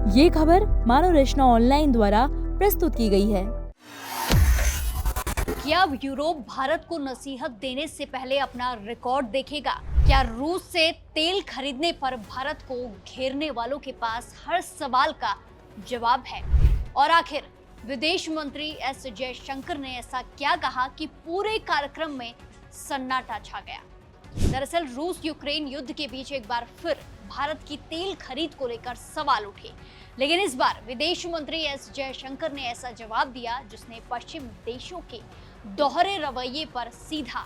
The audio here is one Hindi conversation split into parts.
ये खबर मानव रचना ऑनलाइन द्वारा प्रस्तुत की गई है। क्या यूरोप भारत को नसीहत देने से पहले अपना रिकॉर्ड देखेगा? क्या रूस से तेल खरीदने पर भारत को घेरने वालों के पास हर सवाल का जवाब है? और आखिर विदेश मंत्री एस जयशंकर ने ऐसा क्या कहा कि पूरे कार्यक्रम में सन्नाटा छा गया? दरअसल रूस यूक्रेन युद्ध के बीच एक बार फिर भारत की तेल खरीद को लेकर सवाल उठे, लेकिन इस बार विदेश मंत्री एस जयशंकर ने ऐसा जवाब दिया जिसने पश्चिम देशों के दोहरे रवैये पर सीधा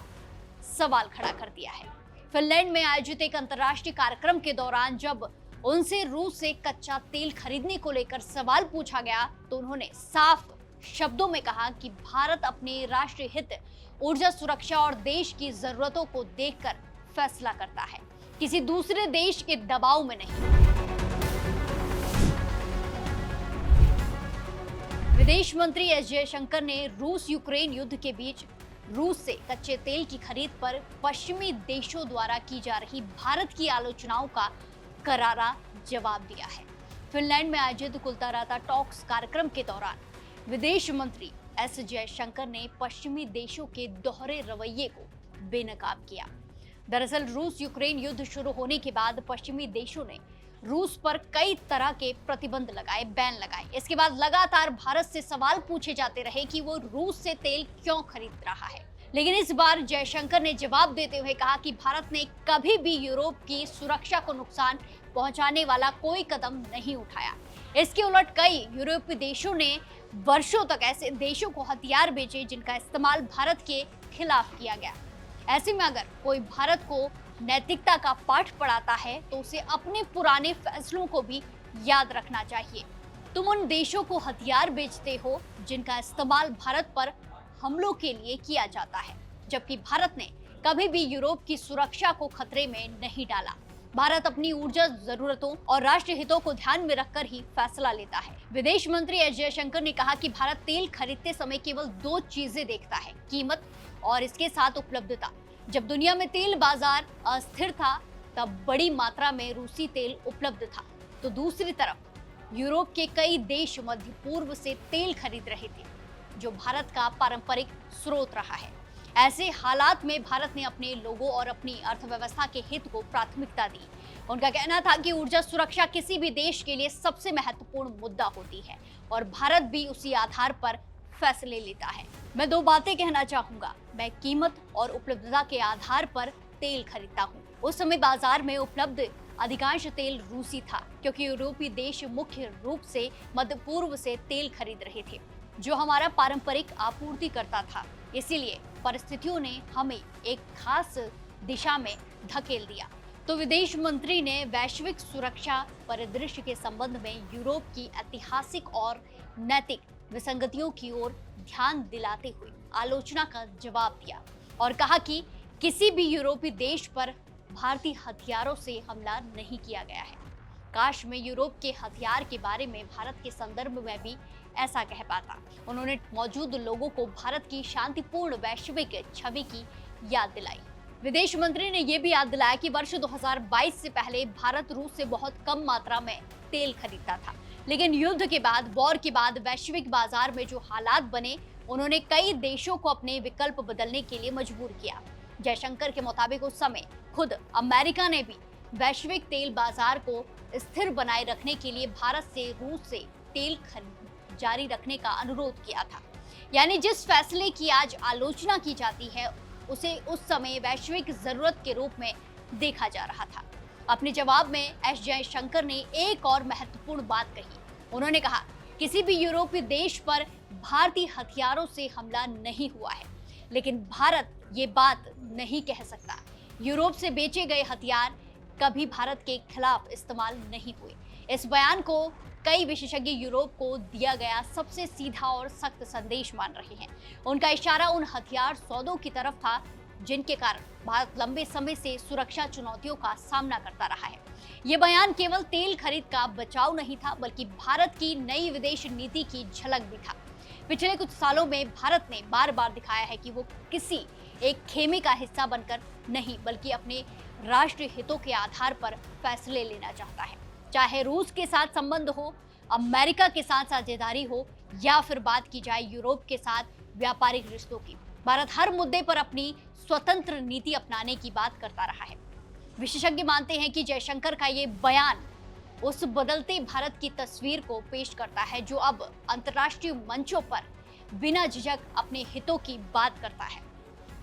सवाल खड़ा कर दिया है। फिनलैंड में आयोजित एक अंतर्राष्ट्रीय कार्यक्रम के दौरान जब उनसे रूस से कच्चा तेल खरीदने को लेकर सवाल पूछा गया तो उन्होंने साफ शब्दों में कहा कि भारत अपने राष्ट्रीय हित, ऊर्जा सुरक्षा और देश की जरूरतों को देखकर फैसला करता है, किसी दूसरे देश के दबाव में नहीं। विदेश मंत्री एस जयशंकर ने रूस यूक्रेन युद्ध के बीच रूस से कच्चे तेल की खरीद पर पश्चिमी देशों द्वारा की जा रही भारत की आलोचनाओं का करारा जवाब दिया है। फिनलैंड में आयोजित कुलताराता टॉक्स कार्यक्रम के दौरान विदेश मंत्री एस जयशंकर ने पश्चिमी देशों के दोहरे रवैये को बेनकाब किया। दरअसल रूस यूक्रेन युद्ध शुरू होने के बाद पश्चिमी देशों ने रूस पर कई तरह के प्रतिबंध लगाए, बैन लगाए। इसके बाद लगातार भारत से सवाल पूछे जाते रहे कि वो रूस से तेल क्यों खरीद रहा है, लेकिन इस बार जयशंकर ने जवाब देते हुए कहा कि भारत ने कभी भी यूरोप की सुरक्षा को नुकसान पहुंचाने वाला कोई कदम नहीं उठाया। इसके उलट कई यूरोपीय देशों ने वर्षों तक ऐसे देशों को हथियार बेचे जिनका इस्तेमाल भारत के खिलाफ किया गया। ऐसे में अगर कोई भारत को नैतिकता का पाठ पढ़ाता है तो उसे अपने पुराने फैसलों को भी याद रखना चाहिए। तुम उन देशों को हथियार बेचते हो जिनका इस्तेमाल भारत पर हमलों के लिए किया जाता है, जबकि भारत ने कभी भी यूरोप की सुरक्षा को खतरे में नहीं डाला। भारत अपनी ऊर्जा जरूरतों और राष्ट्रीय हितों को ध्यान में रखकर ही फैसला लेता है। विदेश मंत्री एस जयशंकर ने कहा कि भारत तेल खरीदते समय केवल दो चीजें देखता है, कीमत और इसके साथ उपलब्धता। जब दुनिया में तेल बाजार अस्थिर था तब बड़ी मात्रा में रूसी तेल उपलब्ध था, तो दूसरी तरफ यूरोप के कई देश मध्य पूर्व से तेल खरीद रहे थे, जो भारत का पारंपरिक स्रोत रहा है। ऐसे हालात में भारत ने अपने लोगों और अपनी अर्थव्यवस्था के हित को प्राथमिकता दी। उनका कहना था कि ऊर्जा सुरक्षा किसी भी देश के लिए सबसे महत्वपूर्ण मुद्दा होती है और भारत भी उसी आधार पर फैसले लेता है। मैं दो बातें कहना चाहूंगा, मैं कीमत और उपलब्धता के आधार पर तेल खरीदता हूँ। उस समय बाजार में उपलब्ध अधिकांश तेल रूसी था, क्योंकि यूरोपीय देश मुख्य रूप से मध्य पूर्व से तेल खरीद रहे थे, जो हमारा पारंपरिक आपूर्तिकर्ता था। इसीलिए परिस्थितियों ने हमें एक खास दिशा में धकेल दिया। तो विदेश मंत्री ने वैश्विक सुरक्षा परिदृश्य के संबंध में यूरोप की ऐतिहासिक और नैतिक विसंगतियों की ओर ध्यान दिलाते हुए आलोचना का जवाब दिया और कहा कि किसी भी यूरोपीय देश पर भारतीय हथियारों से हमला नहीं किया गया है। काश मैं यूरोप के हथियार के बारे में भारत के संदर्भ में भी ऐसा कह पाता। उन्होंने मौजूद लोगों को भारत की शांतिपूर्ण वैश्विक छवि की याद दिलाई। विदेश मंत्री ने यह भी याद दिलाया कि वर्ष 2022 से पहले भारत रूस से बहुत कम मात्रा में तेल खरीदता था, लेकिन युद्ध के बाद, वॉर के बाद वैश्विक बाजार में जो हालात बने, उन्होंने कई देशों को अपने विकल्प बदलने के लिए मजबूर किया। जयशंकर के मुताबिक उस समय खुद अमेरिका ने भी वैश्विक तेल बाजार को स्थिर बनाए रखने के लिए भारत से रूस से तेल खरीद जारी रखने का अनुरोध किया था। यानी जिस फैसले की आज आलोचना की जाती है उसे उस समय वैश्विक जरूरत के रूप में देखा जा रहा था। अपने जवाब में एस जयशंकर ने एक और महत्वपूर्ण बात कही। उन्होंने कहा, किसी भी यूरोपीय देश पर भारतीय हथियारों से हमला नहीं हुआ है, लेकिन भारत ये बात नहीं कह सकता। यूरोप से बेचे गए हथियार कभी भारत के खिलाफ इस्तेमाल नहीं हुए। इस बयान को कई विशेषज्ञ यूरोप को दिया गया सबसे सीधा और सख्त संदेश मान रहे हैं। उनका इशारा उन हथियार सौदों की तरफ था जिनके कारण भारत लंबे समय से सुरक्षा चुनौतियों का सामना करता रहा है। ये बयान केवल तेल खरीद का बचाव नहीं था, बल्कि भारत की नई विदेश नीति की झलक भी था। पिछले कुछ सालों में भारत ने बार बार दिखाया है कि वो किसी एक खेमे का हिस्सा बनकर नहीं, बल्कि अपने राष्ट्रीय हितों के आधार पर फैसले लेना चाहता है। चाहे रूस के साथ संबंध हो, अमेरिका के साथ साझेदारी हो या फिर बात की जाए यूरोप के साथ व्यापारिक रिश्तों की। भारत हर मुद्दे पर अपनी स्वतंत्र नीति अपनाने की बात करता रहा है। विशेषज्ञ मानते हैं कि जयशंकर का ये बयान उस बदलते भारत की तस्वीर को पेश करता है जो अब अंतर्राष्ट्रीय मंचों पर बिना झिझक अपने हितों की बात करता है।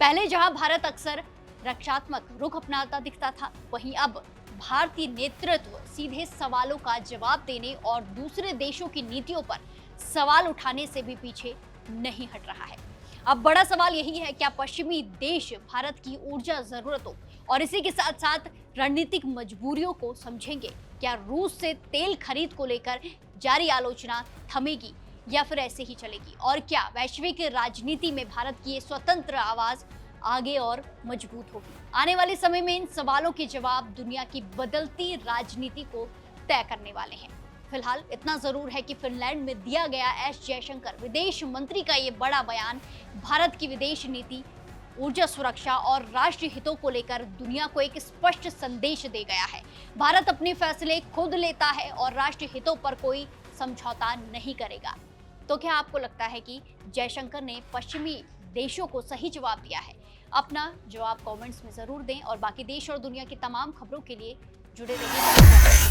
पहले जहां भारत अक्सर रक्षात्मक रुख अपनाता दिखता था, वहीं अब भारतीय नेतृत्व सीधे सवालों का जवाब देने और दूसरे देशों की नीतियों पर सवाल उठाने से भी पीछे नहीं हट रहा है। अब बड़ा सवाल यही है, क्या पश्चिमी देश भारत की ऊर्जा जरूरतों और इसी के साथ साथ रणनीतिक मजबूरियों को समझेंगे? क्या रूस से तेल खरीद को लेकर जारी आलोचना थमेगी या फिर ऐसे ही चलेगी? और क्या वैश्विक राजनीति में भारत की ये स्वतंत्र आवाज आगे और मजबूत होगी? आने वाले समय में इन सवालों के जवाब दुनिया की बदलती राजनीति को तय करने वाले हैं। फिलहाल इतना जरूर है कि फिनलैंड में दिया गया एस जयशंकर विदेश मंत्री का ये बड़ा बयान भारत की विदेश नीति, ऊर्जा सुरक्षा और राष्ट्रीय हितों को लेकर दुनिया को एक स्पष्ट संदेश दे गया है। भारत अपने फैसले खुद लेता है और राष्ट्रीय हितों पर कोई समझौता नहीं करेगा। तो क्या आपको लगता है कि जयशंकर ने पश्चिमी देशों को सही जवाब दिया है? अपना जवाब कमेंट्स में जरूर दें और बाकी देश और दुनिया की तमाम खबरों के लिए जुड़े रहिए।